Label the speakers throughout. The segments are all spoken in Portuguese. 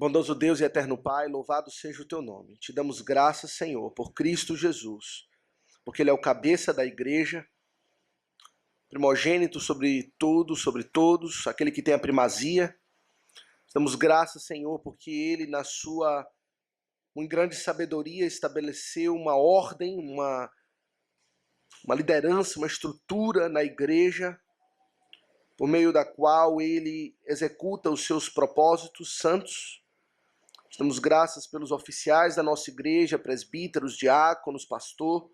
Speaker 1: Bondoso Deus e eterno Pai, louvado seja o teu nome. Te damos graças, Senhor, por Cristo Jesus, porque Ele é o cabeça da igreja, primogênito sobre tudo, sobre todos, aquele que tem a primazia. Damos graças, Senhor, porque Ele, na sua em grande sabedoria, estabeleceu uma ordem, uma liderança, uma estrutura na igreja, por meio da qual Ele executa os seus propósitos santos. Damos graças pelos oficiais da nossa igreja, presbíteros, diáconos, pastor.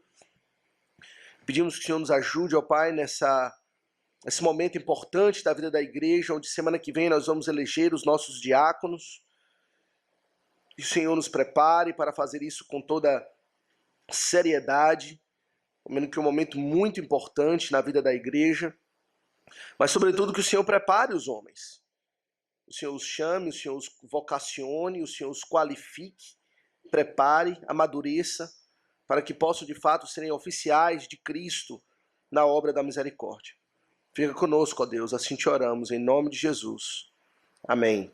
Speaker 1: Pedimos que o Senhor nos ajude, ó Pai, nesse momento importante da vida da igreja, onde semana que vem nós vamos eleger os nossos diáconos. Que o Senhor nos prepare para fazer isso com toda seriedade, que é um momento muito importante na vida da igreja, mas sobretudo que o Senhor prepare os homens. O Senhor os chame, o Senhor os vocacione, o Senhor os qualifique, prepare, amadureça, para que possam de fato serem oficiais de Cristo na obra da misericórdia. Fica conosco, ó Deus, assim te oramos, em nome de Jesus. Amém.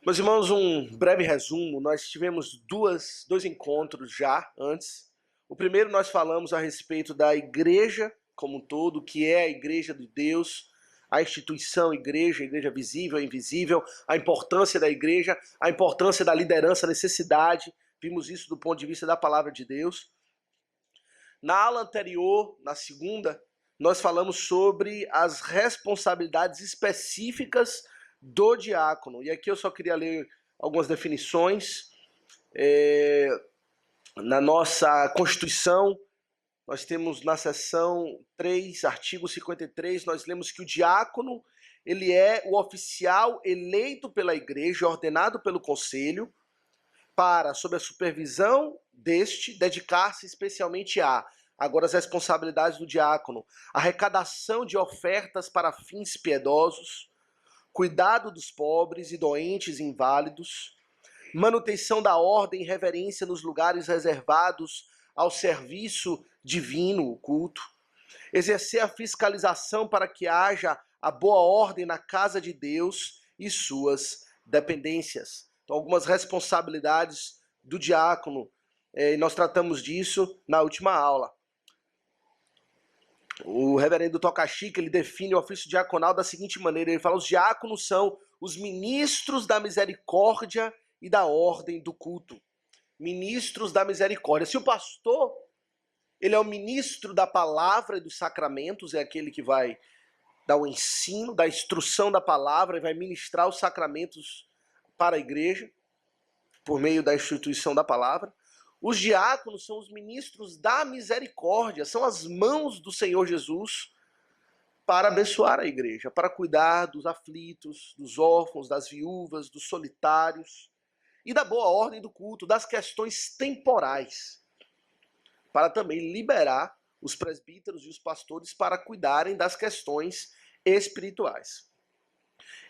Speaker 1: Meus irmãos, um breve resumo. Nós tivemos dois encontros já antes. O primeiro nós falamos a respeito da igreja como um todo, o que é a igreja de Deus, a instituição igreja, a igreja visível e invisível, a importância da igreja, a importância da liderança, a necessidade. Vimos isso do ponto de vista da palavra de Deus. Na aula anterior, na segunda, nós falamos sobre as responsabilidades específicas do diácono. E aqui eu só queria ler algumas definições. Na nossa Constituição, nós temos na seção 3, artigo 53, nós lemos que o diácono, ele é o oficial eleito pela igreja, ordenado pelo conselho, para, sob a supervisão deste, dedicar-se especialmente agora as responsabilidades do diácono, arrecadação de ofertas para fins piedosos, cuidado dos pobres e doentes e inválidos, manutenção da ordem e reverência nos lugares reservados ao serviço divino, o culto, exercer a fiscalização para que haja a boa ordem na casa de Deus e suas dependências. Então, algumas responsabilidades do diácono, e nós tratamos disso na última aula. O reverendo Tocachica, ele define o ofício diaconal da seguinte maneira, ele fala: os diáconos são os ministros da misericórdia e da ordem do culto. Ministros da misericórdia. Se o pastor, ele é o ministro da palavra e dos sacramentos, é aquele que vai dar o ensino, da instrução da palavra e vai ministrar os sacramentos para a igreja, por meio da instituição da palavra. Os diáconos são os ministros da misericórdia, são as mãos do Senhor Jesus para abençoar a igreja, para cuidar dos aflitos, dos órfãos, das viúvas, dos solitários e da boa ordem do culto, das questões temporais, para também liberar os presbíteros e os pastores para cuidarem das questões espirituais.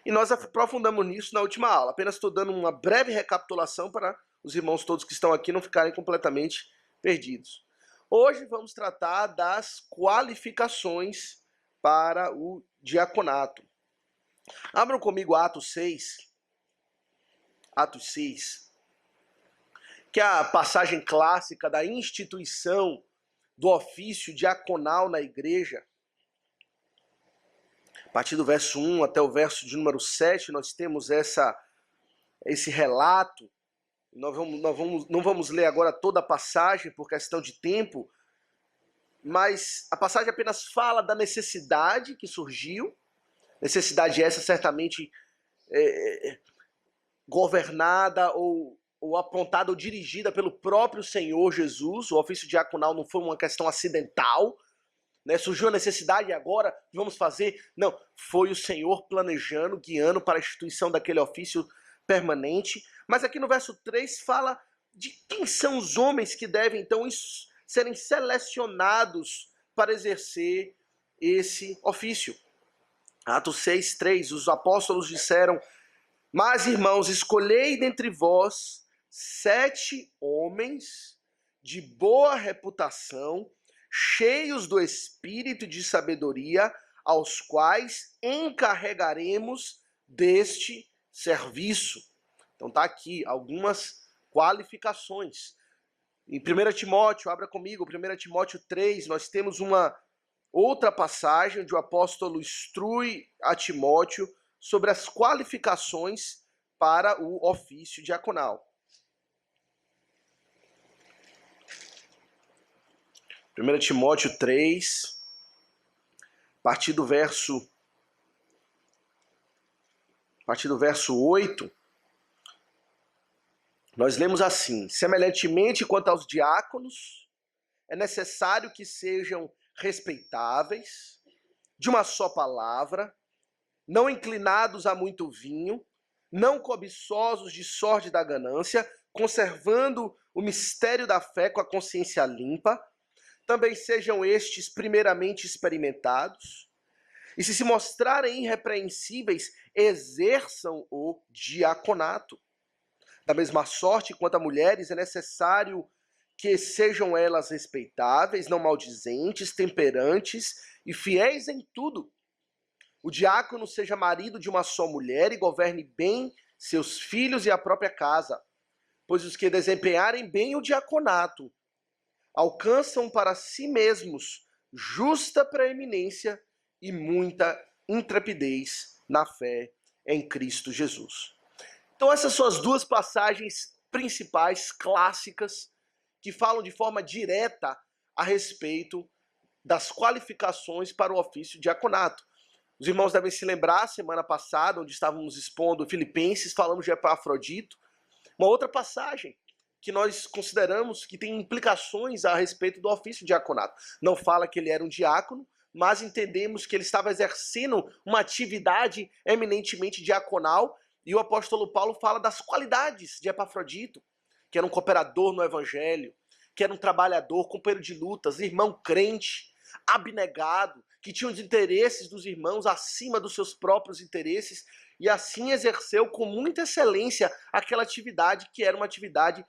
Speaker 1: E nós aprofundamos nisso na última aula, apenas estou dando uma breve recapitulação para os irmãos todos que estão aqui não ficarem completamente perdidos. Hoje vamos tratar das qualificações para o diaconato. Abram comigo Atos 6. Atos 6, que é a passagem clássica da instituição do ofício diaconal na igreja. A partir do verso 1 até o verso de número 7, nós temos esse relato. Não vamos ler agora toda a passagem por questão de tempo, mas a passagem apenas fala da necessidade que surgiu, necessidade essa certamente governada ou apontada ou dirigida pelo próprio Senhor Jesus. O ofício diaconal não foi uma questão acidental, né? Surgiu a necessidade e agora vamos fazer. Não, foi o Senhor planejando, guiando para a instituição daquele ofício permanente. Mas aqui no verso 3 fala de quem são os homens que devem então serem selecionados para exercer esse ofício. Atos 6, 3, os apóstolos disseram: mas, irmãos, escolhei dentre vós 7 homens de boa reputação, cheios do espírito de sabedoria, aos quais encarregaremos deste serviço. Então tá aqui algumas qualificações. Em 1 Timóteo, abra comigo, 1 Timóteo 3, nós temos uma outra passagem onde o apóstolo instrui a Timóteo sobre as qualificações para o ofício diaconal. 1 Timóteo 3, a partir do verso 8, nós lemos assim: semelhantemente quanto aos diáconos, é necessário que sejam respeitáveis, de uma só palavra, não inclinados a muito vinho, não cobiçosos de sorte da ganância, conservando o mistério da fé com a consciência limpa. Também sejam estes primeiramente experimentados, e se mostrarem irrepreensíveis, exerçam o diaconato. Da mesma sorte, quanto a mulheres, é necessário que sejam elas respeitáveis, não maldizentes, temperantes e fiéis em tudo. O diácono seja marido de uma só mulher e governe bem seus filhos e a própria casa, pois os que desempenharem bem o diaconato alcançam para si mesmos justa preeminência e muita intrepidez na fé em Cristo Jesus. Então essas são as duas passagens principais, clássicas, que falam de forma direta a respeito das qualificações para o ofício diaconato. Os irmãos devem se lembrar, semana passada, onde estávamos expondo Filipenses, falamos de Epafrodito, uma outra passagem que nós consideramos que tem implicações a respeito do ofício diaconato. Não fala que ele era um diácono, mas entendemos que ele estava exercendo uma atividade eminentemente diaconal, e o apóstolo Paulo fala das qualidades de Epafrodito, que era um cooperador no evangelho, que era um trabalhador, companheiro de lutas, irmão crente, abnegado, que tinha os interesses dos irmãos acima dos seus próprios interesses, e assim exerceu com muita excelência aquela atividade que era uma atividade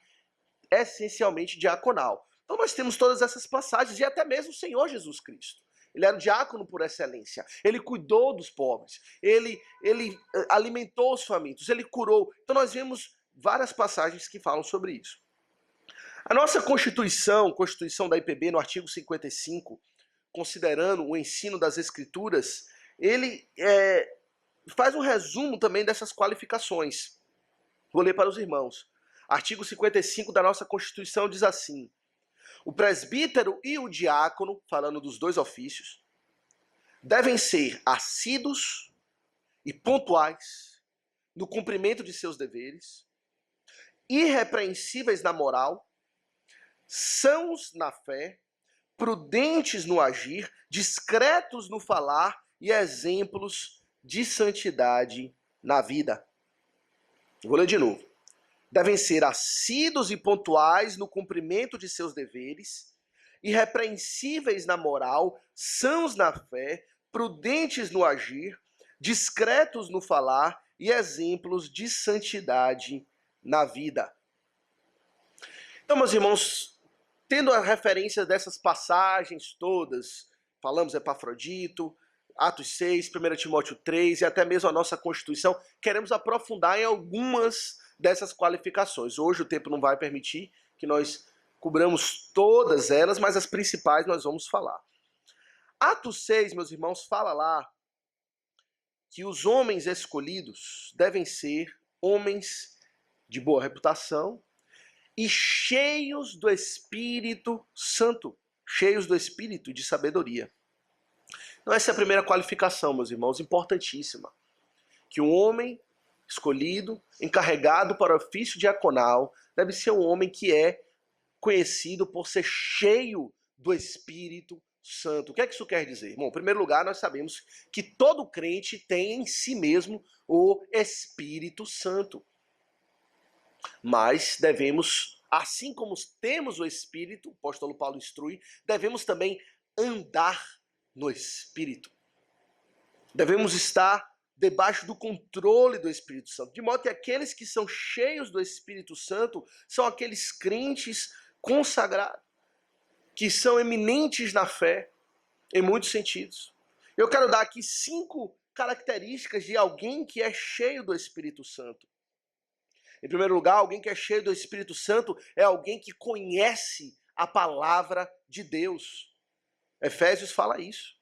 Speaker 1: essencialmente diaconal. Então nós temos todas essas passagens, e até mesmo o Senhor Jesus Cristo. Ele era um diácono por excelência. Ele cuidou dos pobres. Ele alimentou os famintos. Ele curou. Então nós vemos várias passagens que falam sobre isso. A nossa Constituição da IPB, no artigo 55, considerando o ensino das Escrituras, ele faz um resumo também dessas qualificações. Vou ler para os irmãos. Artigo 55 da nossa Constituição diz assim: o presbítero e o diácono, falando dos dois ofícios, devem ser assíduos e pontuais no cumprimento de seus deveres, irrepreensíveis na moral, sãos na fé, prudentes no agir, discretos no falar e exemplos de santidade na vida. Vou ler de novo. Devem ser assíduos e pontuais no cumprimento de seus deveres, irrepreensíveis na moral, sãos na fé, prudentes no agir, discretos no falar e exemplos de santidade na vida. Então, meus irmãos, tendo a referência dessas passagens todas, falamos Epafrodito, Atos 6, 1 Timóteo 3 e até mesmo a nossa Constituição, queremos aprofundar em algumas dessas qualificações. Hoje o tempo não vai permitir que nós cobramos todas elas, mas as principais nós vamos falar. Atos 6, meus irmãos, fala lá que os homens escolhidos devem ser homens de boa reputação e cheios do Espírito Santo, cheios do Espírito de sabedoria. Então essa é a primeira qualificação, meus irmãos, importantíssima. Que um homem escolhido, encarregado para o ofício diaconal, deve ser um homem que é conhecido por ser cheio do Espírito Santo. O que é que isso quer dizer? Bom, em primeiro lugar, nós sabemos que todo crente tem em si mesmo o Espírito Santo. Mas devemos, assim como temos o Espírito, o apóstolo Paulo instrui, devemos também andar no Espírito. Devemos estar debaixo do controle do Espírito Santo, de modo que aqueles que são cheios do Espírito Santo são aqueles crentes consagrados, que são eminentes na fé, em muitos sentidos. Eu quero dar aqui 5 características de alguém que é cheio do Espírito Santo. Em primeiro lugar, alguém que é cheio do Espírito Santo é alguém que conhece a palavra de Deus. Efésios fala isso.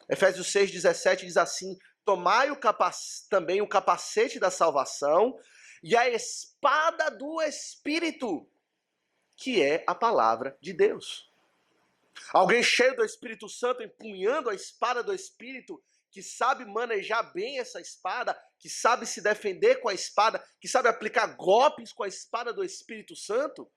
Speaker 1: Efésios 6,17 diz assim: tomai também o capacete da salvação e a espada do Espírito, que é a palavra de Deus. Alguém cheio do Espírito Santo, empunhando a espada do Espírito, que sabe manejar bem essa espada, que sabe se defender com a espada, que sabe aplicar golpes com a espada do Espírito Santo,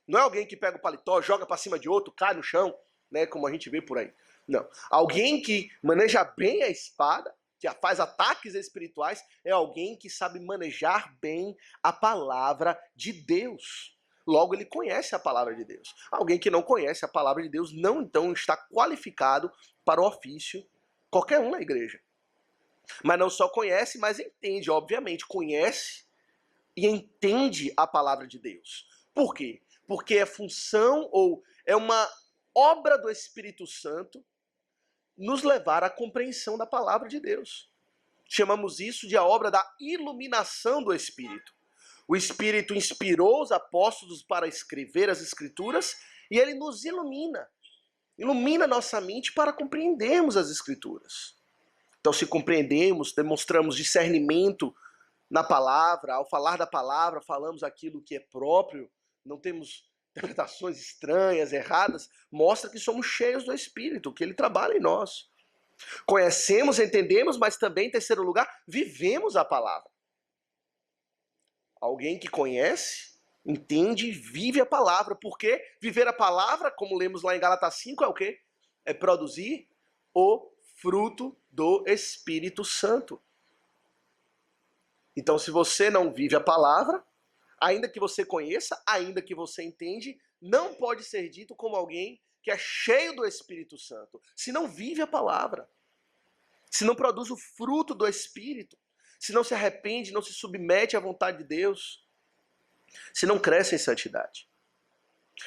Speaker 1: não é alguém que pega o paletó, joga para cima de outro, cai no chão, né, como a gente vê por aí. Não. Alguém que maneja bem a espada, que faz ataques espirituais, é alguém que sabe manejar bem a palavra de Deus. Logo, ele conhece a palavra de Deus. Alguém que não conhece a palavra de Deus não, então, está qualificado para o ofício, qualquer um na igreja. Mas não só conhece, mas entende, obviamente. Conhece e entende a palavra de Deus. Por quê? Porque é função ou é uma obra do Espírito Santo nos levar à compreensão da palavra de Deus. Chamamos isso de a obra da iluminação do Espírito. O Espírito inspirou os apóstolos para escrever as Escrituras e ele nos ilumina. Ilumina nossa mente para compreendermos as Escrituras. Então, se compreendemos, demonstramos discernimento na palavra, ao falar da palavra, falamos aquilo que é próprio, não temos interpretações estranhas, erradas, mostra que somos cheios do Espírito, que ele trabalha em nós. Conhecemos, entendemos, mas também, em terceiro lugar, vivemos a palavra. Alguém que conhece, entende e vive a palavra, porque viver a palavra, como lemos lá em Gálatas 5, é o quê? É produzir o fruto do Espírito Santo. Então, se você não vive a palavra, ainda que você conheça, ainda que você entende, não pode ser dito como alguém que é cheio do Espírito Santo, se não vive a palavra, se não produz o fruto do Espírito, se não se arrepende, não se submete à vontade de Deus, se não cresce em santidade.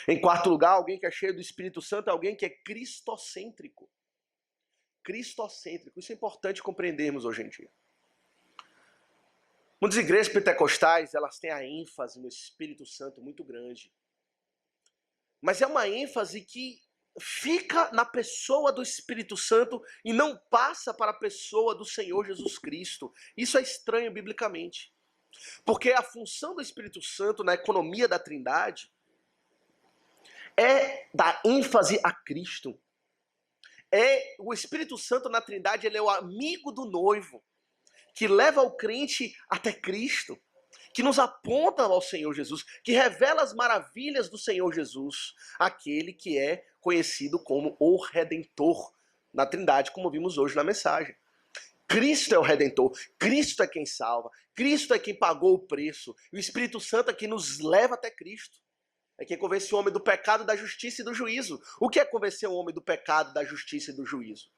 Speaker 1: Em quarto lugar, alguém que é cheio do Espírito Santo é alguém que é cristocêntrico. Cristocêntrico, isso é importante compreendermos hoje em dia. Muitas igrejas pentecostais, elas têm a ênfase no Espírito Santo muito grande. Mas é uma ênfase que fica na pessoa do Espírito Santo e não passa para a pessoa do Senhor Jesus Cristo. Isso é estranho biblicamente. Porque a função do Espírito Santo na economia da Trindade é dar ênfase a Cristo. O Espírito Santo na Trindade, ele é o amigo do noivo, que leva o crente até Cristo, que nos aponta ao Senhor Jesus, que revela as maravilhas do Senhor Jesus, aquele que é conhecido como o Redentor na Trindade, como vimos hoje na mensagem. Cristo é o Redentor, Cristo é quem salva, Cristo é quem pagou o preço, e o Espírito Santo é quem nos leva até Cristo. É quem convence o homem do pecado, da justiça e do juízo. O que é convencer o homem do pecado, da justiça e do juízo?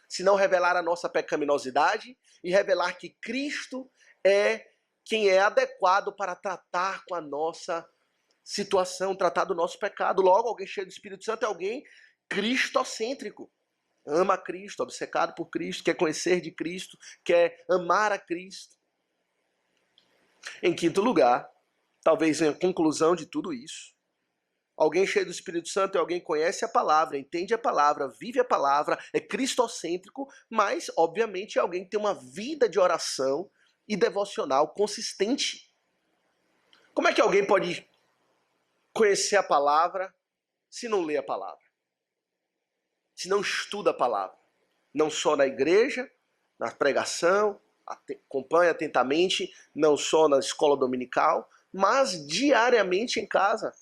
Speaker 1: Se não revelar a nossa pecaminosidade e revelar que Cristo é quem é adequado para tratar com a nossa situação, tratar do nosso pecado. Logo, alguém cheio do Espírito Santo é alguém cristocêntrico. Ama Cristo, obcecado por Cristo, quer conhecer de Cristo, quer amar a Cristo. Em quinto lugar, talvez em conclusão de tudo isso, alguém cheio do Espírito Santo é alguém que conhece a palavra, entende a palavra, vive a palavra, é cristocêntrico, mas, obviamente, é alguém que tem uma vida de oração e devocional consistente. Como é que alguém pode conhecer a palavra se não lê a palavra? Se não estuda a palavra? Não só na igreja, na pregação, acompanha atentamente, não só na escola dominical, mas diariamente em casa.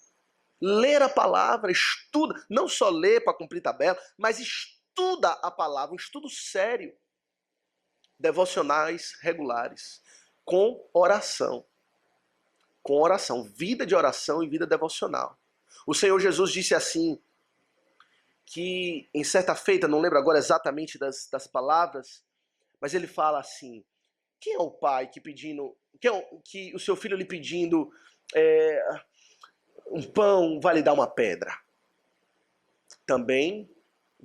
Speaker 1: Ler a palavra, estuda, não só lê para cumprir tabela, mas estuda a palavra, um estudo sério. Devocionais regulares, com oração. Com oração, vida de oração e vida devocional. O Senhor Jesus disse assim, que em certa feita, não lembro agora exatamente das palavras, mas ele fala assim, quem é o pai que o seu filho lhe pedindo um pão vai lhe dar uma pedra? Também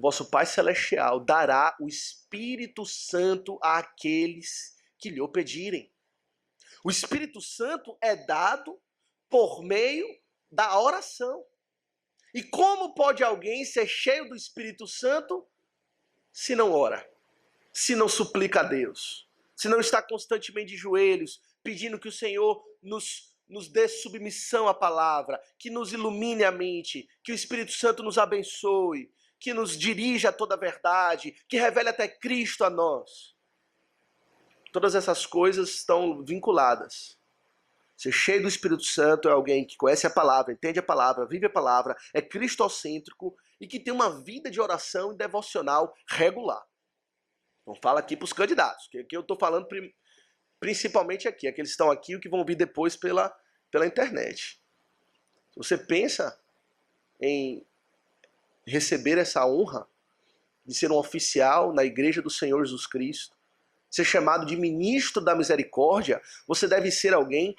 Speaker 1: vosso Pai Celestial dará o Espírito Santo àqueles que lhe o pedirem. O Espírito Santo é dado por meio da oração. E como pode alguém ser cheio do Espírito Santo se não ora? Se não suplica a Deus? Se não está constantemente de joelhos, pedindo que o Senhor nos dê submissão à palavra, que nos ilumine a mente, que o Espírito Santo nos abençoe, que nos dirija a toda a verdade, que revele até Cristo a nós. Todas essas coisas estão vinculadas. Ser cheio do Espírito Santo é alguém que conhece a palavra, entende a palavra, vive a palavra, é cristocêntrico e que tem uma vida de oração e devocional regular. Não fala aqui para os candidatos, que eu estou falando principalmente aqui, aqueles que estão aqui e o que vão vir depois pela internet. Se você pensa em receber essa honra de ser um oficial na igreja do Senhor Jesus Cristo, ser chamado de ministro da misericórdia, você deve ser alguém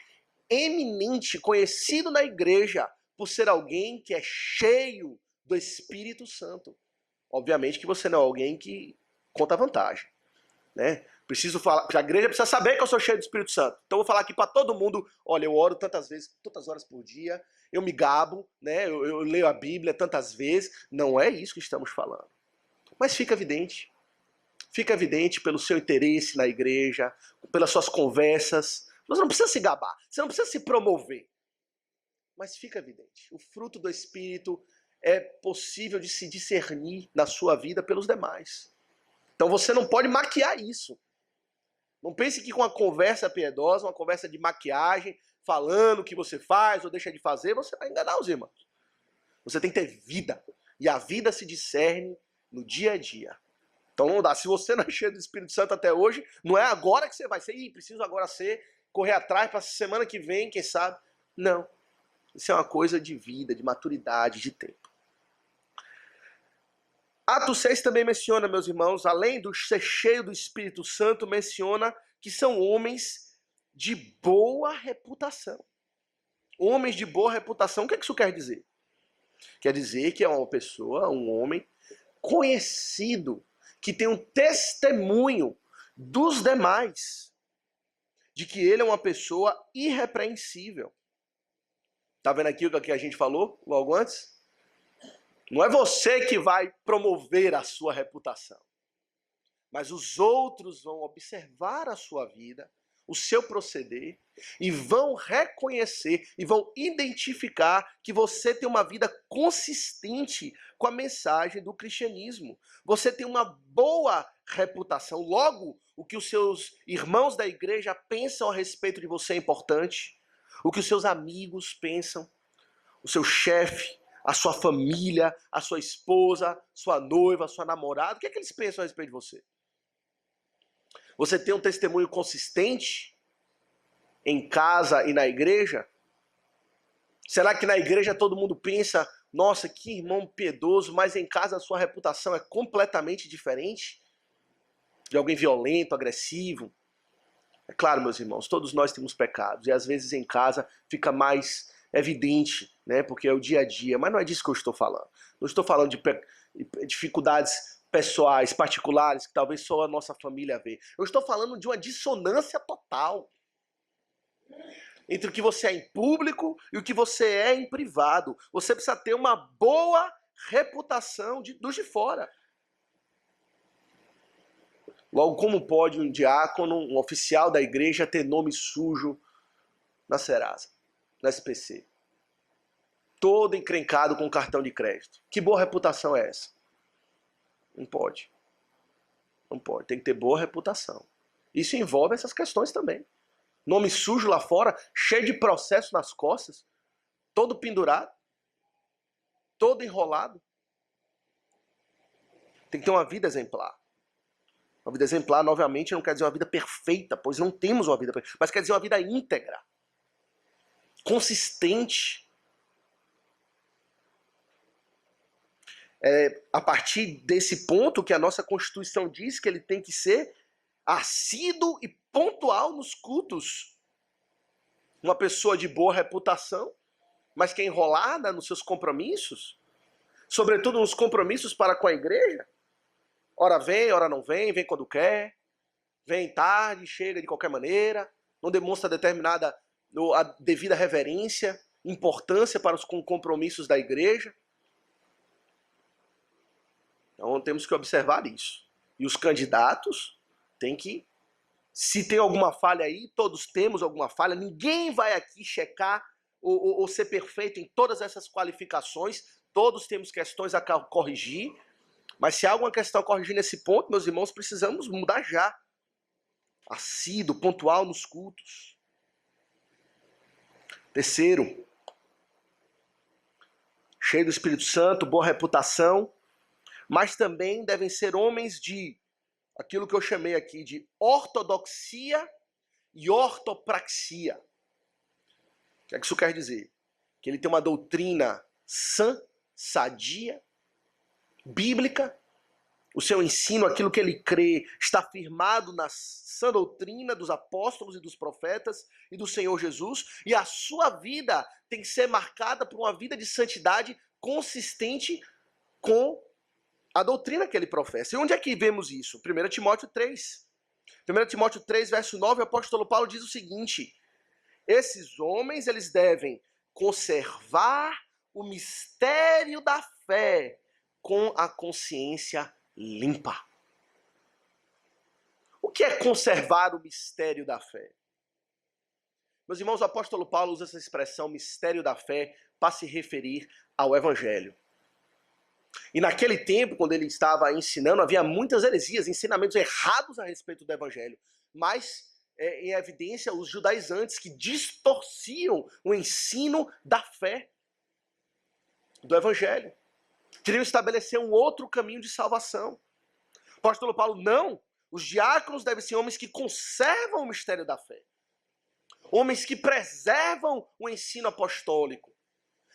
Speaker 1: eminente, conhecido na igreja, por ser alguém que é cheio do Espírito Santo. Obviamente que você não é alguém que conta vantagem, né? Preciso falar, a igreja precisa saber que eu sou cheio do Espírito Santo. Então eu vou falar aqui para todo mundo, olha, eu oro tantas vezes, tantas horas por dia, eu me gabo, né? Eu leio a Bíblia tantas vezes. Não é isso que estamos falando. Mas fica evidente. Fica evidente pelo seu interesse na igreja, pelas suas conversas. Você não precisa se gabar, você não precisa se promover. Mas fica evidente. O fruto do Espírito é possível de se discernir na sua vida pelos demais. Então você não pode maquiar isso. Não pense que com uma conversa piedosa, uma conversa de maquiagem, falando o que você faz ou deixa de fazer, você vai enganar os irmãos. Você tem que ter vida. E a vida se discerne no dia a dia. Então não dá. Se você não é cheio do Espírito Santo até hoje, não é agora que você vai ser. Preciso agora ser, correr atrás para semana que vem, quem sabe. Não. Isso é uma coisa de vida, de maturidade, de tempo. Atos 6 também menciona, meus irmãos, além de ser cheio do Espírito Santo, menciona que são homens de boa reputação. Homens de boa reputação, o que isso quer dizer? Quer dizer que é uma pessoa, um homem conhecido, que tem um testemunho dos demais, de que ele é uma pessoa irrepreensível. Tá vendo aqui o que a gente falou logo antes? Não é você que vai promover a sua reputação, mas os outros vão observar a sua vida, o seu proceder, e vão reconhecer e vão identificar que você tem uma vida consistente com a mensagem do cristianismo. Você tem uma boa reputação. Logo, o que os seus irmãos da igreja pensam a respeito de você é importante. O que os seus amigos pensam, o seu chefe, a sua família, a sua esposa, sua noiva, sua namorada, o que é que eles pensam a respeito de você? Você tem um testemunho consistente em casa e na igreja? Será que na igreja todo mundo pensa, nossa, que irmão piedoso, mas em casa a sua reputação é completamente diferente? De alguém violento, agressivo? É claro, meus irmãos, todos nós temos pecados e às vezes em casa fica mais evidente, né? Porque é o dia a dia, mas não é disso que eu estou falando. Não estou falando de dificuldades pessoais, particulares, que talvez só a nossa família vê. Eu estou falando de uma dissonância total entre o que você é em público e o que você é em privado. Você precisa ter uma boa reputação dos de fora. Logo, como pode um diácono, um oficial da igreja ter nome sujo na Serasa, na SPC? Todo encrencado com cartão de crédito. Que boa reputação é essa? Não pode. Não pode. Tem que ter boa reputação. Isso envolve essas questões também. Nome sujo lá fora, cheio de processo nas costas, todo pendurado, todo enrolado. Tem que ter uma vida exemplar. Uma vida exemplar, novamente, não quer dizer uma vida perfeita, pois não temos uma vida perfeita, mas quer dizer uma vida íntegra, consistente. É a partir desse ponto que a nossa Constituição diz que ele tem que ser assíduo e pontual nos cultos. Uma pessoa de boa reputação, mas que é enrolada nos seus compromissos, Sobretudo nos compromissos para com a igreja. Ora vem, ora não vem, vem quando quer, vem tarde, chega de qualquer maneira, não demonstra a devida reverência, importância para os compromissos da igreja. Então temos que observar isso. E os candidatos têm que, se tem alguma falha aí, todos temos alguma falha, ninguém vai aqui checar ou ser perfeito em todas essas qualificações, todos temos questões a corrigir, mas se há alguma questão a corrigir nesse ponto, meus irmãos, precisamos mudar já. Assíduo, pontual nos cultos. Terceiro, cheio do Espírito Santo, boa reputação, mas também devem ser homens de aquilo que eu chamei aqui de ortodoxia e ortopraxia. O que é que isso quer dizer? Que ele tem uma doutrina sã, sadia, bíblica, o seu ensino, aquilo que ele crê, está firmado na sã doutrina dos apóstolos e dos profetas e do Senhor Jesus, e a sua vida tem que ser marcada por uma vida de santidade consistente com a doutrina que ele professa. E onde é que vemos isso? 1 Timóteo 3. 1 Timóteo 3, verso 9, o apóstolo Paulo diz o seguinte: esses homens, eles devem conservar o mistério da fé com a consciência limpa. O que é conservar o mistério da fé? Meus irmãos, o apóstolo Paulo usa essa expressão mistério da fé para se referir ao Evangelho. E naquele tempo, quando ele estava ensinando, havia muitas heresias, ensinamentos errados a respeito do Evangelho. Mas, em evidência, os judaizantes que distorciam o ensino da fé do Evangelho. Queriam estabelecer um outro caminho de salvação. O apóstolo Paulo, não. Os diáconos devem ser homens que conservam o mistério da fé. Homens que preservam o ensino apostólico.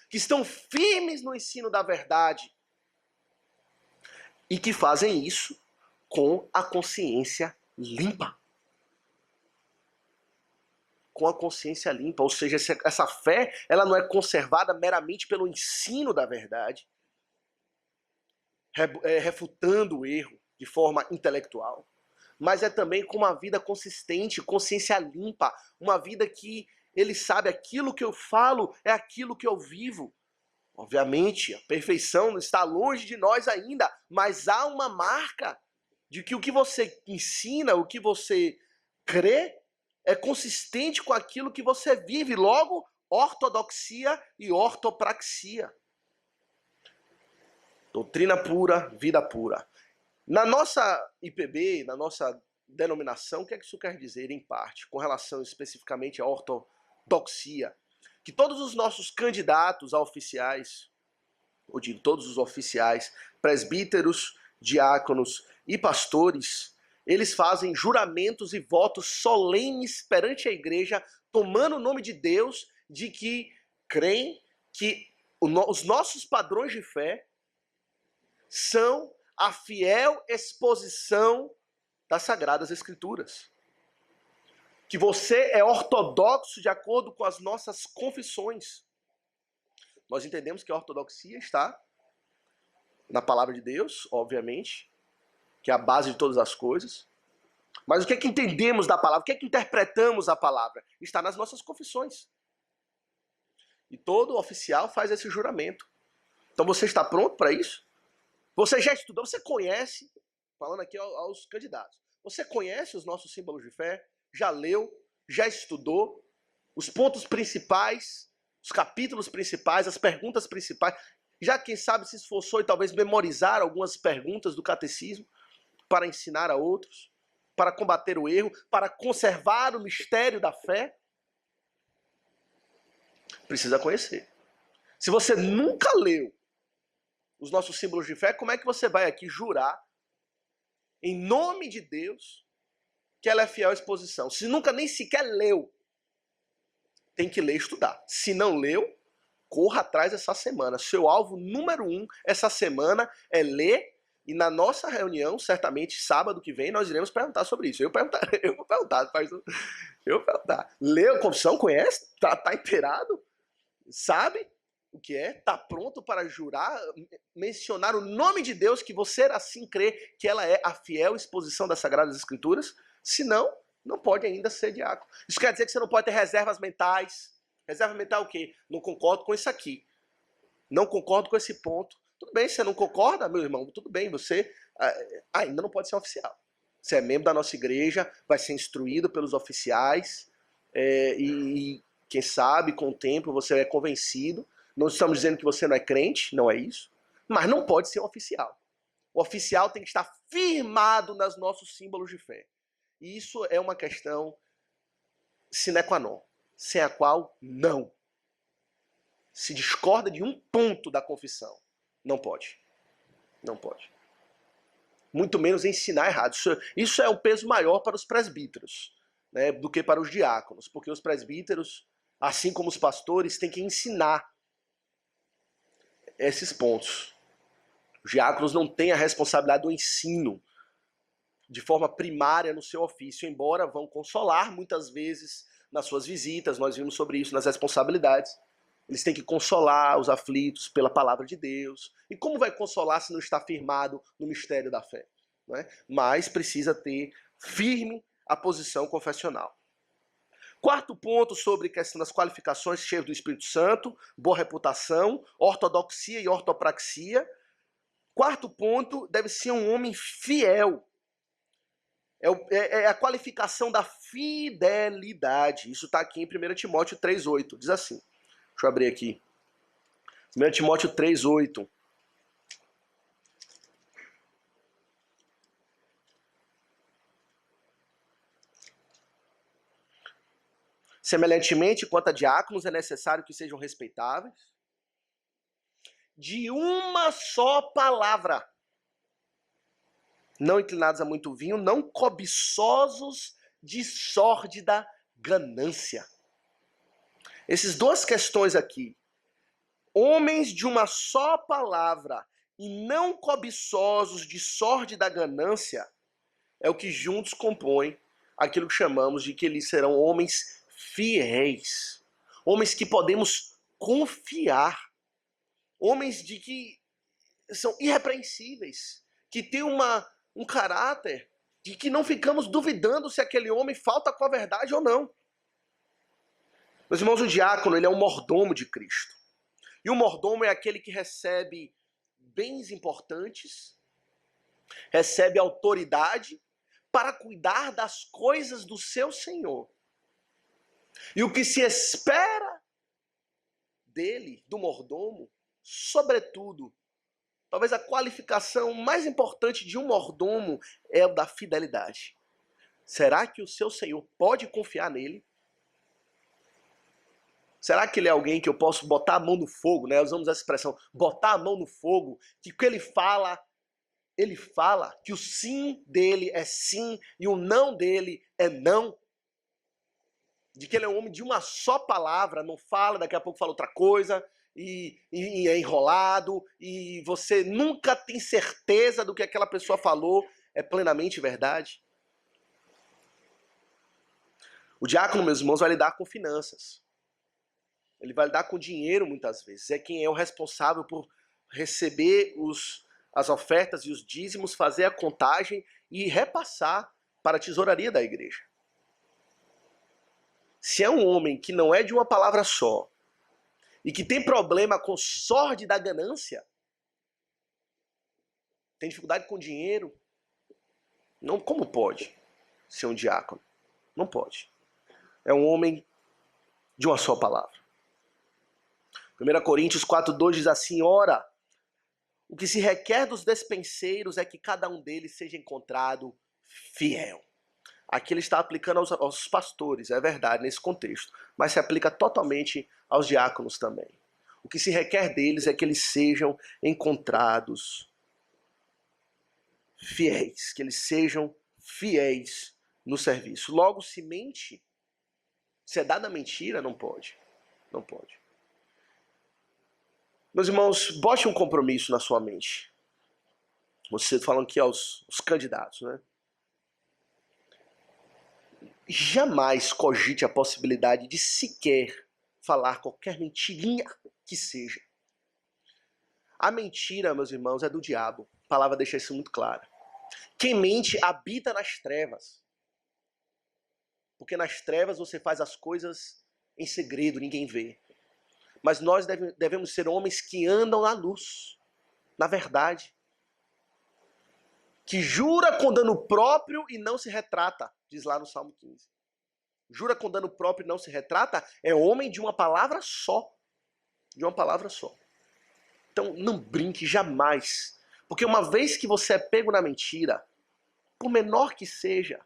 Speaker 1: Que estão firmes no ensino da verdade. E que fazem isso com a consciência limpa. Com a consciência limpa. Ou seja, essa fé, ela não é conservada meramente pelo ensino da verdade, refutando o erro de forma intelectual, mas é também com uma vida consistente, consciência limpa, uma vida que ele sabe aquilo que eu falo é aquilo que eu vivo. Obviamente, a perfeição está longe de nós ainda, mas há uma marca de que o que você ensina, o que você crê, é consistente com aquilo que você vive. Logo, ortodoxia e ortopraxia. Doutrina pura, vida pura. Na nossa IPB, na nossa denominação, o que é que isso quer dizer, em parte, com relação especificamente à ortodoxia? Que todos os nossos candidatos a oficiais, eu digo todos os oficiais, presbíteros, diáconos e pastores, eles fazem juramentos e votos solenes perante a igreja, tomando o nome de Deus, de que creem que os nossos padrões de fé são a fiel exposição das Sagradas Escrituras. Que você é ortodoxo de acordo com as nossas confissões. Nós entendemos que a ortodoxia está na palavra de Deus, obviamente, que é a base de todas as coisas. Mas o que é que entendemos da palavra? O que é que interpretamos a palavra? Está nas nossas confissões. E todo oficial faz esse juramento. Então você está pronto para isso? Você já estudou, você conhece, falando aqui aos candidatos, você conhece os nossos símbolos de fé? Já leu? Já estudou? Os pontos principais, os capítulos principais, as perguntas principais? Já, quem sabe, se esforçou e talvez memorizar algumas perguntas do catecismo para ensinar a outros, para combater o erro, para conservar o mistério da fé? Precisa conhecer. Se você nunca leu os nossos símbolos de fé, como é que você vai aqui jurar, em nome de Deus, que ela é fiel à exposição? Se nunca nem sequer leu, tem que ler e estudar. Se não leu, corra atrás essa semana. Seu alvo número 1 essa semana é ler, e na nossa reunião, certamente sábado que vem, nós iremos perguntar sobre isso. Eu vou perguntar. Leu a confissão? Conhece? Tá inteirado? Sabe? O que é? Está pronto para jurar, mencionar o nome de Deus, que você assim crê que ela é a fiel exposição das Sagradas Escrituras? Se não, não pode ainda ser diácono. Isso quer dizer que você não pode ter reservas mentais. Reserva mental é o quê? Não concordo com isso aqui. Não concordo com esse ponto. Tudo bem, você não concorda, meu irmão? Tudo bem, você ainda não pode ser oficial. Você é membro da nossa igreja, vai ser instruído pelos oficiais e quem sabe, com o tempo, você é convencido. Não estamos dizendo que você não é crente, não é isso. Mas não pode ser um oficial. O oficial tem que estar firmado nos nossos símbolos de fé. E isso é uma questão sine qua non, sem a qual não. Se discorda de um ponto da confissão, não pode. Não pode. Muito menos ensinar errado. Isso é um peso maior para os presbíteros, né, do que para os diáconos. Porque os presbíteros, assim como os pastores, têm que ensinar esses pontos. Os diáconos não têm a responsabilidade do ensino de forma primária no seu ofício, embora vão consolar muitas vezes nas suas visitas, nós vimos sobre isso nas responsabilidades. Eles têm que consolar os aflitos pela palavra de Deus. E como vai consolar se não está firmado no mistério da fé? Não é? Mas precisa ter firme a posição confessional. Quarto ponto sobre a questão das qualificações cheias do Espírito Santo, boa reputação, ortodoxia e ortopraxia. Quarto ponto, deve ser um homem fiel. É a qualificação da fidelidade. Isso está aqui em 1 Timóteo 3,8. Diz assim. Deixa eu abrir aqui. 1 Timóteo 3,8. Semelhantemente, quanto a diáconos, é necessário que sejam respeitáveis, de uma só palavra, não inclinados a muito vinho, não cobiçosos de sórdida ganância. Essas duas questões aqui, homens de uma só palavra e não cobiçosos de sórdida ganância, é o que juntos compõem aquilo que chamamos de que eles serão homens fiéis, homens que podemos confiar, homens de que são irrepreensíveis, que têm um caráter de que não ficamos duvidando se aquele homem falta com a verdade ou não. Meus irmãos, o diácono, ele é um mordomo de Cristo. E o mordomo é aquele que recebe bens importantes, recebe autoridade para cuidar das coisas do seu Senhor. E o que se espera dele, do mordomo, sobretudo, talvez a qualificação mais importante de um mordomo é o da fidelidade. Será que o seu Senhor pode confiar nele? Será que ele é alguém que eu posso botar a mão no fogo, né? Usamos essa expressão, botar a mão no fogo, que o que ele fala que o sim dele é sim e o não dele é não. De que ele é um homem de uma só palavra, não fala, daqui a pouco fala outra coisa, e é enrolado, e você nunca tem certeza do que aquela pessoa falou é plenamente verdade. O diácono, meus irmãos, vai lidar com finanças. Ele vai lidar com dinheiro muitas vezes. É quem é o responsável por receber as ofertas e os dízimos, fazer a contagem e repassar para a tesouraria da igreja. Se é um homem que não é de uma palavra só e que tem problema com sorte da ganância, tem dificuldade com dinheiro, não, como pode ser um diácono? Não pode. É um homem de uma só palavra. 1 Coríntios 4,2 diz assim: ora, o que se requer dos despenseiros é que cada um deles seja encontrado fiel. Aqui ele está aplicando aos pastores, é verdade, nesse contexto, mas se aplica totalmente aos diáconos também. O que se requer deles é que eles sejam encontrados fiéis, que eles sejam fiéis no serviço. Logo, se mente, se é dada mentira, não pode. Não pode. Meus irmãos, bote um compromisso na sua mente. Você falando aqui aos candidatos, né? Jamais cogite a possibilidade de sequer falar qualquer mentirinha que seja. A mentira, meus irmãos, é do diabo. A palavra deixa isso muito claro. Quem mente habita nas trevas. Porque nas trevas você faz as coisas em segredo, ninguém vê. Mas nós devemos ser homens que andam na luz, na verdade. Que jura com dano próprio e não se retrata, diz lá no Salmo 15. Jura com dano próprio e não se retrata é homem de uma palavra só. De uma palavra só. Então, não brinque jamais. Porque uma vez que você é pego na mentira, por menor que seja,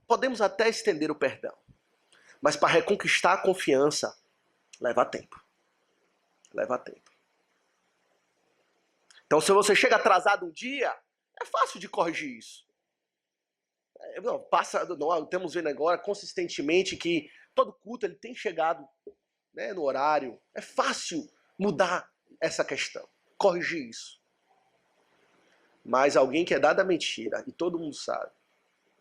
Speaker 1: podemos até estender o perdão. Mas para reconquistar a confiança, leva tempo. Leva tempo. Então, se você chega atrasado um dia, é fácil de corrigir isso. Temos vendo agora consistentemente que todo culto ele tem chegado, né, no horário. É fácil mudar essa questão, corrigir isso. Mas alguém que é dado a mentira, e todo mundo sabe,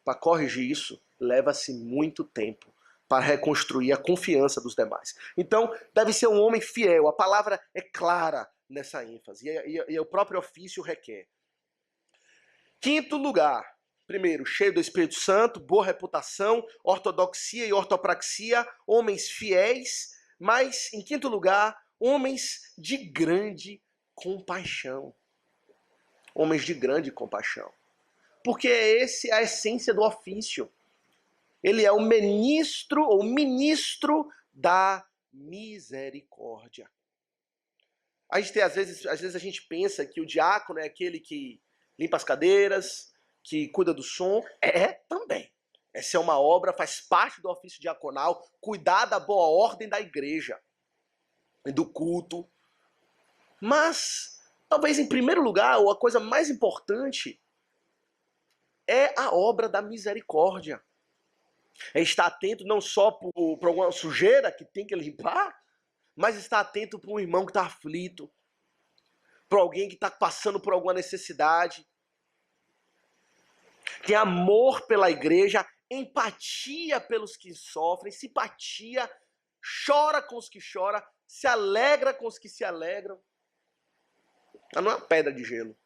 Speaker 1: para corrigir isso, leva-se muito tempo para reconstruir a confiança dos demais. Então, deve ser um homem fiel. A palavra é clara nessa ênfase, e o próprio ofício requer. Quinto lugar, primeiro, cheio do Espírito Santo, boa reputação, ortodoxia e ortopraxia, homens fiéis, mas, em quinto lugar, homens de grande compaixão. Homens de grande compaixão. Porque essa é a essência do ofício. Ele é o ministro ou ministro da misericórdia. A gente tem, às vezes a gente pensa que o diácono é aquele que limpa as cadeiras, que cuida do som. É também. Essa é uma obra, faz parte do ofício diaconal, cuidar da boa ordem da igreja, do culto. Mas, talvez em primeiro lugar, ou a coisa mais importante, é a obra da misericórdia. É estar atento não só para alguma sujeira que tem que limpar, mas estar atento para um irmão que está aflito, para alguém que está passando por alguma necessidade. Tem amor pela igreja, empatia pelos que sofrem, simpatia, chora com os que choram, se alegra com os que se alegram. Ela não é uma pedra de gelo.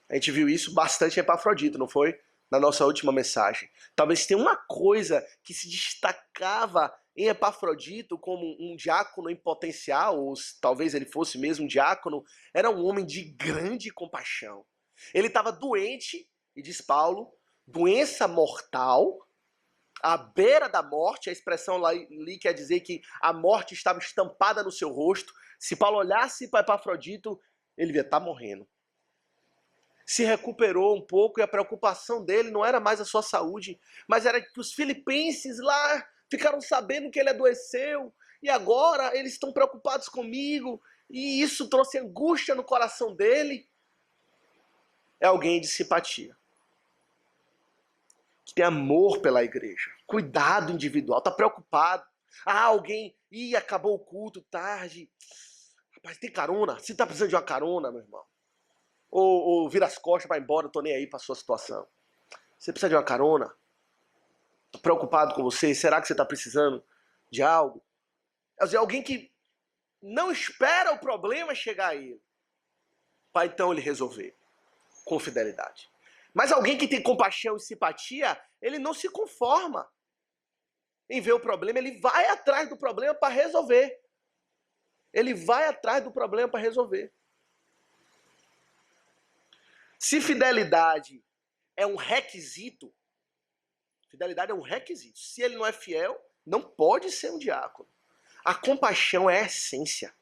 Speaker 1: A gente viu isso bastante em Epafrodito, não foi? Na nossa última mensagem. Talvez tenha uma coisa que se destacava em Epafrodito como um diácono em potencial, ou talvez ele fosse mesmo um diácono, era um homem de grande compaixão. Ele estava doente, e diz Paulo, doença mortal, à beira da morte. A expressão lá ali quer dizer que a morte estava estampada no seu rosto. Se Paulo olhasse para Epafrodito, ele ia estar morrendo. Se recuperou um pouco e a preocupação dele não era mais a sua saúde, mas era que os filipenses lá ficaram sabendo que ele adoeceu e agora eles estão preocupados comigo e isso trouxe angústia no coração dele. É alguém de simpatia, que tem amor pela igreja, cuidado individual, está preocupado. Alguém, acabou o culto tarde, rapaz, tem carona? Você está precisando de uma carona, meu irmão? Ou vira as costas, vai embora, tô nem aí pra sua situação. Você precisa de uma carona? Tô preocupado com você, será que você tá precisando de algo? Quer dizer, alguém que não espera o problema chegar a ele, para então ele resolver, com fidelidade. Mas alguém que tem compaixão e simpatia, ele não se conforma em ver o problema, ele vai atrás do problema para resolver. Ele vai atrás do problema para resolver. Se fidelidade é um requisito, se ele não é fiel, não pode ser um diácono. A compaixão é a essência.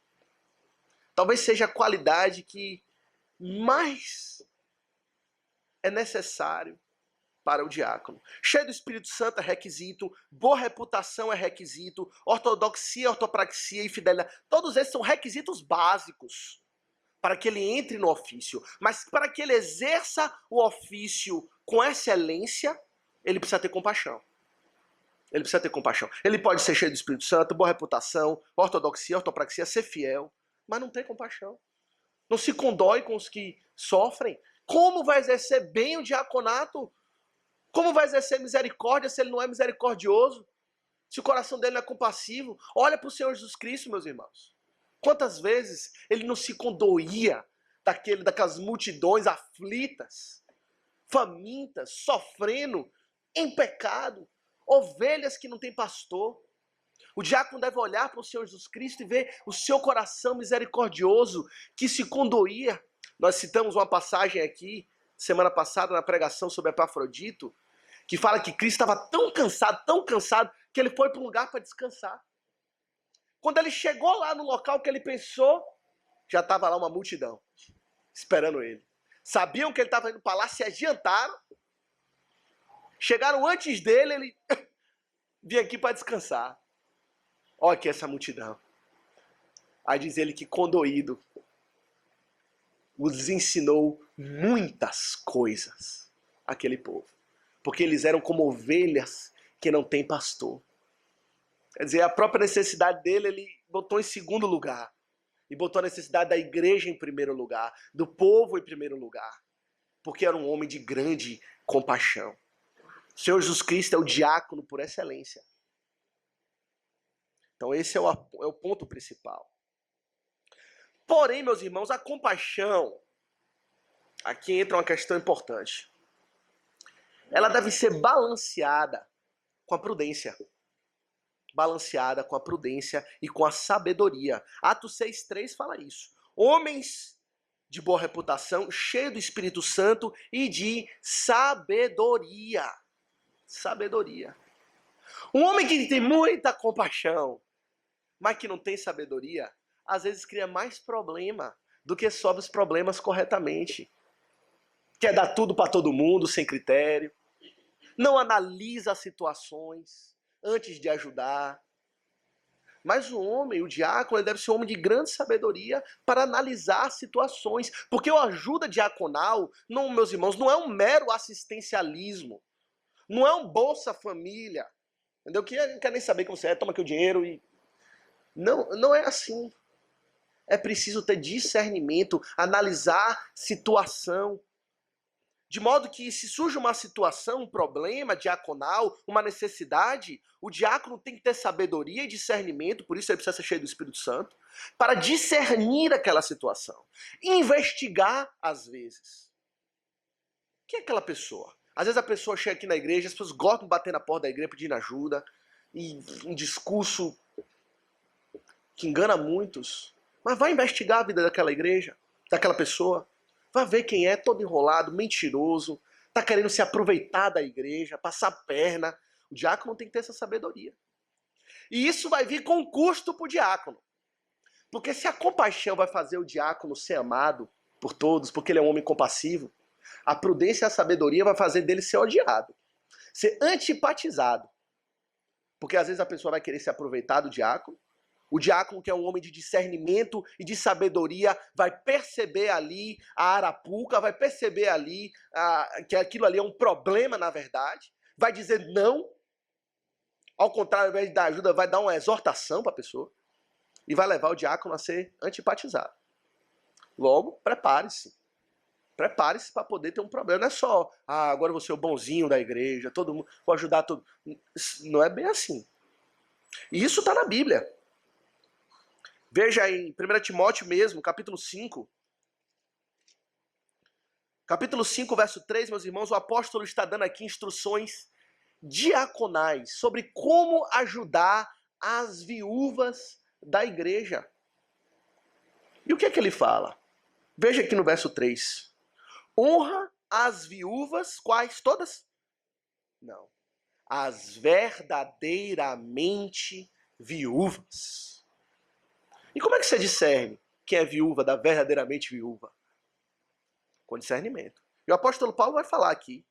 Speaker 1: Talvez seja a qualidade que mais é necessário para o diácono. Cheio do Espírito Santo é requisito, boa reputação é requisito, ortodoxia, ortopraxia e fidelidade. Todos esses são requisitos básicos para que ele entre no ofício. Mas para que ele exerça o ofício com excelência, ele precisa ter compaixão. Ele precisa ter compaixão. Ele pode ser cheio do Espírito Santo, boa reputação, ortodoxia, ortopraxia, ser fiel, mas não tem compaixão. Não se condói com os que sofrem. Como vai exercer bem o diaconato? Como vai exercer misericórdia se ele não é misericordioso? Se o coração dele não é compassivo, olha para o Senhor Jesus Cristo, meus irmãos. Quantas vezes ele não se condoía daquelas multidões aflitas, famintas, sofrendo, em pecado, ovelhas que não têm pastor. O diácono deve olhar para o Senhor Jesus Cristo e ver o seu coração misericordioso que se condoía. Nós citamos uma passagem aqui, semana passada, na pregação sobre Epafrodito, que fala que Cristo estava tão cansado, que ele foi para um lugar para descansar. Quando ele chegou lá no local que ele pensou, já estava lá uma multidão, esperando ele. Sabiam que ele estava indo para lá, se adiantaram, chegaram antes dele, ele vinha aqui para descansar. Olha aqui essa multidão. Aí diz ele que condoído, os ensinou muitas coisas, aquele povo. Porque eles eram como ovelhas que não têm pastor. Quer dizer, a própria necessidade dele, ele botou em segundo lugar. E botou a necessidade da igreja em primeiro lugar, do povo em primeiro lugar. Porque era um homem de grande compaixão. O Senhor Jesus Cristo é o diácono por excelência. Então esse é o ponto principal. Porém, meus irmãos, a compaixão, aqui entra uma questão importante. Ela deve ser balanceada com a prudência. Balanceada com a prudência e com a sabedoria. Atos 6,3 fala isso. Homens de boa reputação, cheios do Espírito Santo e de sabedoria. Sabedoria. Um homem que tem muita compaixão, mas que não tem sabedoria, às vezes cria mais problema do que resolve os problemas corretamente. Quer dar tudo para todo mundo sem critério. Não analisa as situações antes de ajudar. Mas o homem, o diácono, ele deve ser um homem de grande sabedoria para analisar situações. Porque a ajuda diaconal, não, meus irmãos, não é um mero assistencialismo. Não é um Bolsa Família. Entendeu? Que não quer nem saber quem você é, toma aqui o dinheiro e... Não é assim. É preciso ter discernimento, analisar situação. De modo que se surge uma situação, um problema diaconal, uma necessidade, o diácono tem que ter sabedoria e discernimento, por isso ele precisa ser cheio do Espírito Santo, para discernir aquela situação. Investigar, às vezes. Quem é aquela pessoa? Às vezes a pessoa chega aqui na igreja, as pessoas gostam de bater na porta da igreja pedindo ajuda, e um discurso que engana muitos. Mas vai investigar a vida daquela igreja, daquela pessoa. Vai ver quem é, todo enrolado, mentiroso, tá querendo se aproveitar da igreja, passar a perna. O diácono tem que ter essa sabedoria. E isso vai vir com custo pro diácono. Porque se a compaixão vai fazer o diácono ser amado por todos, porque ele é um homem compassivo, a prudência e a sabedoria vai fazer dele ser odiado, ser antipatizado. Porque às vezes a pessoa vai querer se aproveitar do diácono. O diácono, que é um homem de discernimento e de sabedoria, vai perceber ali a arapuca, vai perceber ali que aquilo ali é um problema, na verdade. Vai dizer não. Ao contrário, ao invés de dar ajuda, vai dar uma exortação para a pessoa. E vai levar o diácono a ser antipatizado. Logo, prepare-se. Prepare-se para poder ter um problema. Não é só, agora eu vou ser o bonzinho da igreja, todo mundo, vou ajudar todo mundo. Não é bem assim. E isso está na Bíblia. Veja em 1 Timóteo mesmo, capítulo 5. Capítulo 5, verso 3, meus irmãos, o apóstolo está dando aqui instruções diaconais sobre como ajudar as viúvas da igreja. E o que é que ele fala? Veja aqui no verso 3. Honra as viúvas, quais? Todas? Não. As verdadeiramente viúvas. E como é que você discerne quem é viúva da verdadeiramente viúva? Com discernimento. E o apóstolo Paulo vai falar aqui.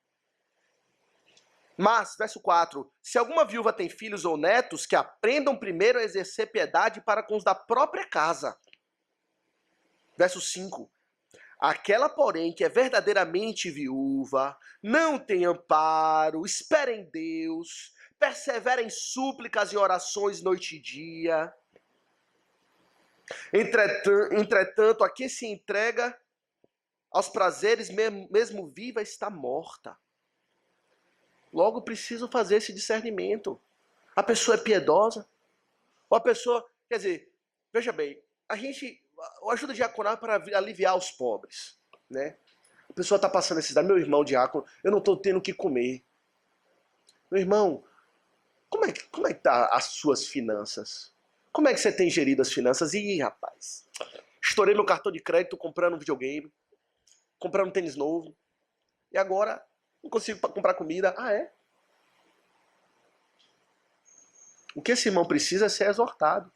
Speaker 1: Mas, verso 4, se alguma viúva tem filhos ou netos, que aprendam primeiro a exercer piedade para com os da própria casa. Verso 5, aquela, porém, que é verdadeiramente viúva, não tem amparo, espera em Deus, persevera em súplicas e orações noite e dia. Entretanto, a quem se entrega aos prazeres, mesmo viva, está morta. Logo, preciso fazer esse discernimento. A pessoa é piedosa? Ou a pessoa, quer dizer, veja bem, a ajuda diaconal é para aliviar os pobres, né? A pessoa está passando necessidade. Meu irmão diácono, eu não estou tendo o que comer. Meu irmão, como é que tá as suas finanças? Como é que você tem gerido as finanças? Ih, rapaz, estourei meu cartão de crédito comprando um videogame, comprando um tênis novo, e agora não consigo comprar comida. Ah, é? O que esse irmão precisa é ser exortado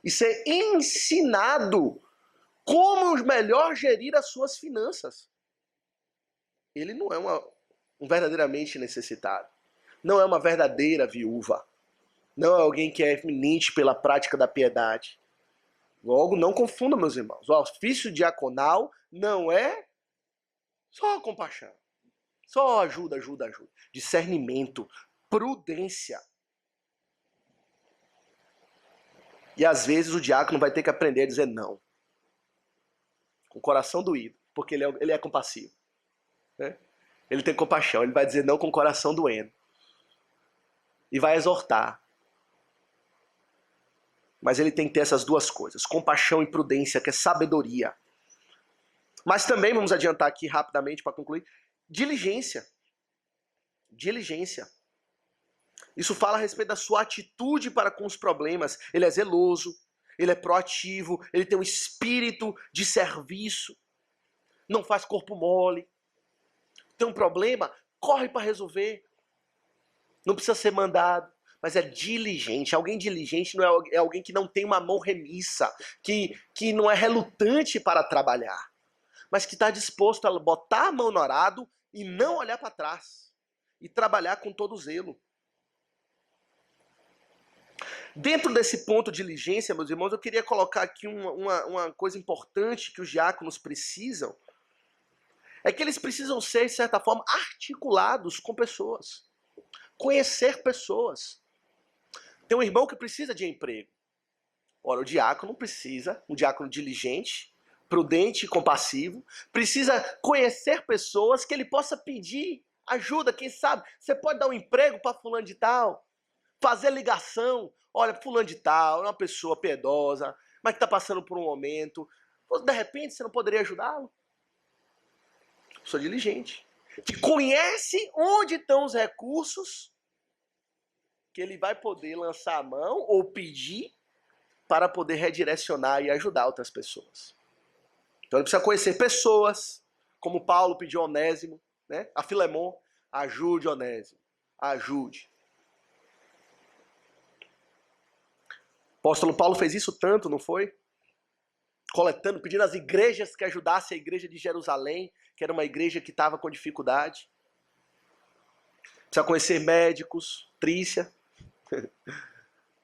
Speaker 1: e ser ensinado como melhor gerir as suas finanças. Ele não é um verdadeiramente necessitado. Não é uma verdadeira viúva. Não é alguém que é eminente pela prática da piedade. Logo, não confunda, meus irmãos. O ofício diaconal não é só compaixão. Só ajuda. Discernimento, prudência. E às vezes o diácono vai ter que aprender a dizer não. Com o coração doído, porque ele é compassivo. Né? Ele tem compaixão, ele vai dizer não com o coração doendo. E vai exortar. Mas ele tem que ter essas duas coisas, compaixão e prudência, que é sabedoria. Mas também, vamos adiantar aqui rapidamente para concluir, diligência. Diligência. Isso fala a respeito da sua atitude para com os problemas. Ele é zeloso, ele é proativo, ele tem um espírito de serviço, não faz corpo mole. Tem um problema, corre para resolver. Não precisa ser mandado, mas é diligente. Alguém diligente não é alguém que não tem uma mão remissa, que não é relutante para trabalhar, mas que está disposto a botar a mão no arado e não olhar para trás, e trabalhar com todo zelo. Dentro desse ponto de diligência, meus irmãos, eu queria colocar aqui uma coisa importante que os diáconos precisam, é que eles precisam ser, de certa forma, articulados com pessoas. Conhecer pessoas. Tem um irmão que precisa de emprego. Ora, o diácono precisa, um diácono diligente, prudente e compassivo, precisa conhecer pessoas que ele possa pedir ajuda. Quem sabe, você pode dar um emprego para fulano de tal, fazer ligação. Olha, fulano de tal é uma pessoa piedosa, mas que está passando por um momento. De repente, você não poderia ajudá-lo? Pessoa diligente, que conhece onde estão os recursos que ele vai poder lançar a mão ou pedir para poder redirecionar e ajudar outras pessoas. Então ele precisa conhecer pessoas, como Paulo pediu a Onésimo, né? A Filemon, ajude Onésimo, ajude. O apóstolo Paulo fez isso tanto, não foi? Coletando, pedindo às igrejas que ajudassem a igreja de Jerusalém, que era uma igreja que estava com dificuldade. Precisa conhecer médicos, Trícia,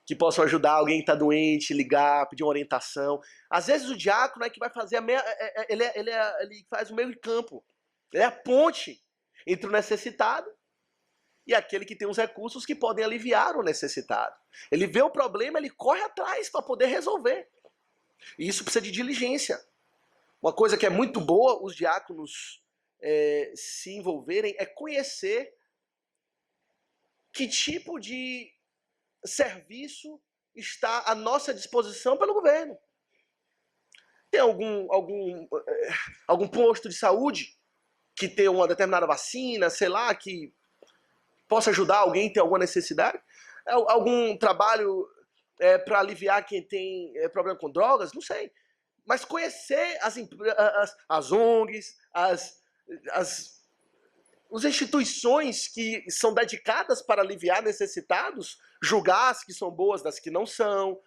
Speaker 1: que possam ajudar alguém que está doente, ligar, pedir uma orientação. Às vezes o diácono é que vai fazer ele faz o meio de campo. Ele é a ponte entre o necessitado e aquele que tem os recursos que podem aliviar o necessitado. Ele vê o problema, ele corre atrás para poder resolver. E isso precisa de diligência. Uma coisa que é muito boa os diáconos se envolverem é conhecer que tipo de serviço está à nossa disposição pelo governo. Tem algum posto de saúde que tem uma determinada vacina, sei lá, que possa ajudar alguém que tem alguma necessidade? Algum trabalho para aliviar quem tem problema com drogas? Não sei. Mas conhecer as ONGs, as instituições que são dedicadas para aliviar necessitados, julgar as que são boas das que não são,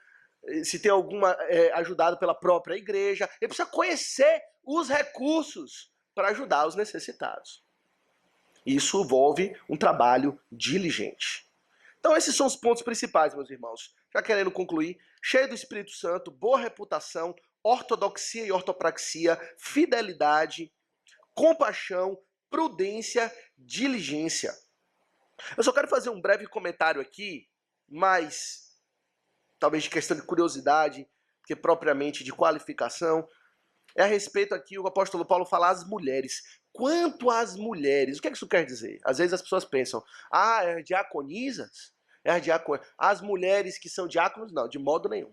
Speaker 1: se tem alguma ajudada pela própria igreja. Ele precisa conhecer os recursos para ajudar os necessitados. Isso envolve um trabalho diligente. Então esses são os pontos principais, meus irmãos. Já querendo concluir, cheio do Espírito Santo, boa reputação, ortodoxia e ortopraxia, fidelidade, compaixão, prudência, diligência. Eu só quero fazer um breve comentário aqui, mas talvez de questão de curiosidade, que propriamente de qualificação, é a respeito aqui, o apóstolo Paulo fala às mulheres. Quanto às mulheres, o que isso quer dizer? Às vezes as pessoas pensam, diaconisas? É as diáconas. As mulheres que são diáconos, não, de modo nenhum.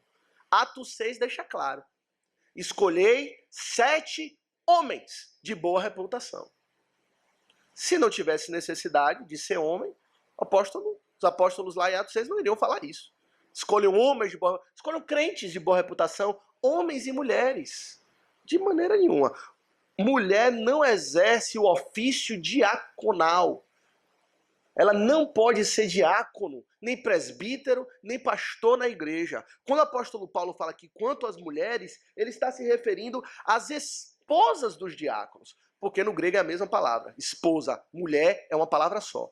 Speaker 1: Atos 6 deixa claro. Escolhei 7 homens de boa reputação. Se não tivesse necessidade de ser homem, os apóstolos lá em Atos 6 não iriam falar isso. Escolham crentes de boa reputação, homens e mulheres. De maneira nenhuma. Mulher não exerce o ofício diaconal. Ela não pode ser diácono, nem presbítero, nem pastor na igreja. Quando o apóstolo Paulo fala aqui quanto às mulheres, ele está se referindo às esposas dos diáconos. Porque no grego é a mesma palavra. Esposa, mulher é uma palavra só.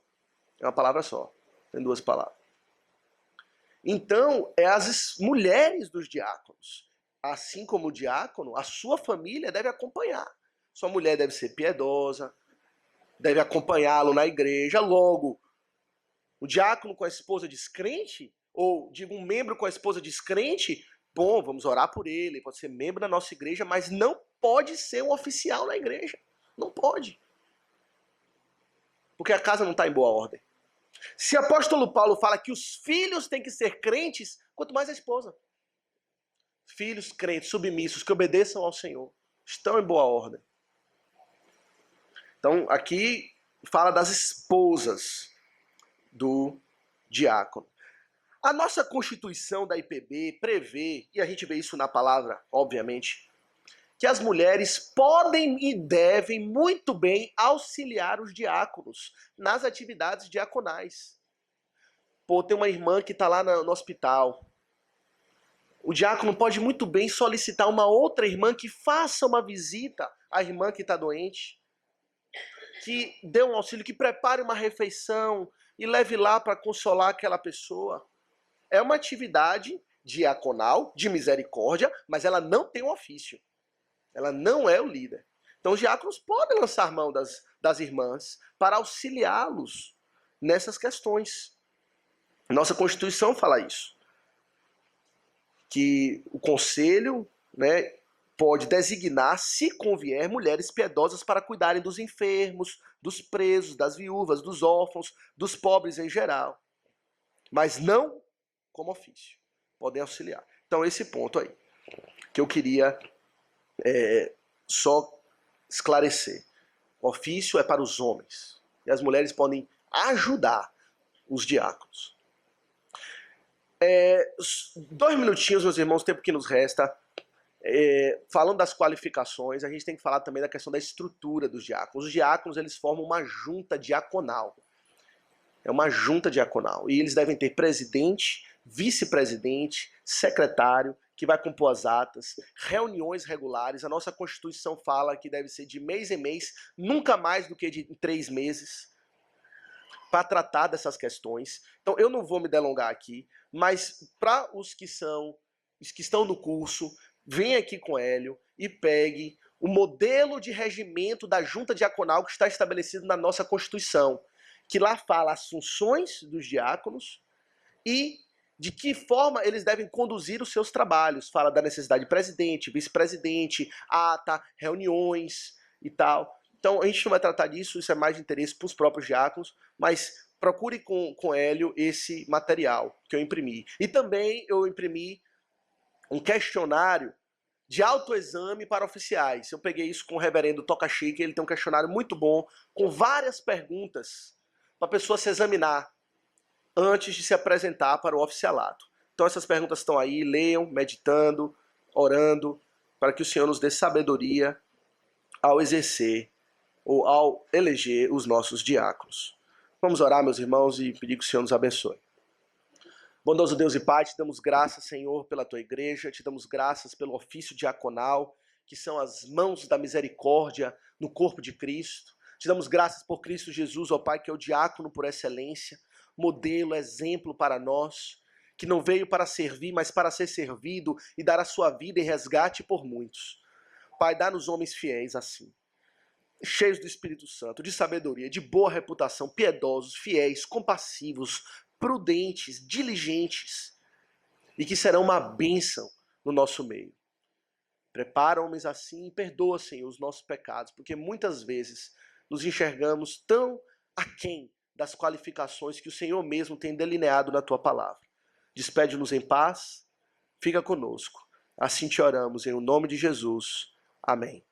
Speaker 1: É uma palavra só. Tem 2 palavras. Então, é as mulheres dos diáconos. Assim como o diácono, a sua família deve acompanhar. Sua mulher deve ser piedosa, deve acompanhá-lo na igreja. Logo, o diácono com a esposa descrente, ou digo, um membro com a esposa descrente, bom, vamos orar por ele, pode ser membro da nossa igreja, mas não pode ser um oficial na igreja. Não pode. Porque a casa não está em boa ordem. Se o apóstolo Paulo fala que os filhos têm que ser crentes, quanto mais a esposa. Filhos crentes, submissos, que obedeçam ao Senhor, estão em boa ordem. Então, aqui fala das esposas do diácono. A nossa Constituição da IPB prevê, e a gente vê isso na palavra, obviamente, que as mulheres podem e devem muito bem auxiliar os diáconos nas atividades diaconais. Pô, tem uma irmã que está lá no hospital. O diácono pode muito bem solicitar uma outra irmã que faça uma visita à irmã que está doente, que dê um auxílio, que prepare uma refeição e leve lá para consolar aquela pessoa. É uma atividade diaconal, de misericórdia, mas ela não tem um ofício. Ela não é o líder. Então os diáconos podem lançar mão das irmãs para auxiliá-los nessas questões. Nossa Constituição fala isso. Que o conselho, né, pode designar, se convier, mulheres piedosas para cuidarem dos enfermos, dos presos, das viúvas, dos órfãos, dos pobres em geral. Mas não como ofício. Podem auxiliar. Então esse ponto aí, que eu queria só esclarecer. O ofício é para os homens. E as mulheres podem ajudar os diáconos. 2 minutinhos, meus irmãos, o tempo que nos resta. Falando das qualificações, a gente tem que falar também da questão da estrutura dos diáconos. Os diáconos, eles formam uma junta diaconal. É uma junta diaconal. E eles devem ter presidente, vice-presidente, secretário, que vai compor as atas, reuniões regulares. A nossa Constituição fala que deve ser de mês em mês, nunca mais do que de 3 meses, para tratar dessas questões. Então eu não vou me delongar aqui, mas para os que estão no curso, vem aqui com Hélio e pegue o modelo de regimento da junta diaconal que está estabelecido na nossa Constituição, que lá fala as funções dos diáconos e de que forma eles devem conduzir os seus trabalhos. Fala da necessidade de presidente, vice-presidente, ata, reuniões e tal. Então a gente não vai tratar disso, isso é mais de interesse para os próprios diáconos, mas procure com Hélio esse material que eu imprimi. E também eu imprimi um questionário de autoexame para oficiais. Eu peguei isso com o reverendo Toca Chique, ele tem um questionário muito bom, com várias perguntas para a pessoa se examinar antes de se apresentar para o oficialato. Então essas perguntas estão aí, leiam, meditando, orando, para que o Senhor nos dê sabedoria ao exercer ou ao eleger os nossos diáconos. Vamos orar, meus irmãos, e pedir que o Senhor nos abençoe. Bondoso Deus e Pai, te damos graças, Senhor, pela tua igreja, te damos graças pelo ofício diaconal, que são as mãos da misericórdia no corpo de Cristo. Te damos graças por Cristo Jesus, ó Pai, que é o diácono por excelência, modelo, exemplo para nós, que não veio para servir, mas para ser servido e dar a sua vida em resgate por muitos. Pai, dá-nos homens fiéis assim, cheios do Espírito Santo, de sabedoria, de boa reputação, piedosos, fiéis, compassivos, prudentes, diligentes, e que serão uma bênção no nosso meio. Prepara homens assim e perdoa, Senhor, os nossos pecados, porque muitas vezes nos enxergamos tão aquém das qualificações que o Senhor mesmo tem delineado na tua palavra. Despede-nos em paz, fica conosco. Assim te oramos, em nome de Jesus. Amém.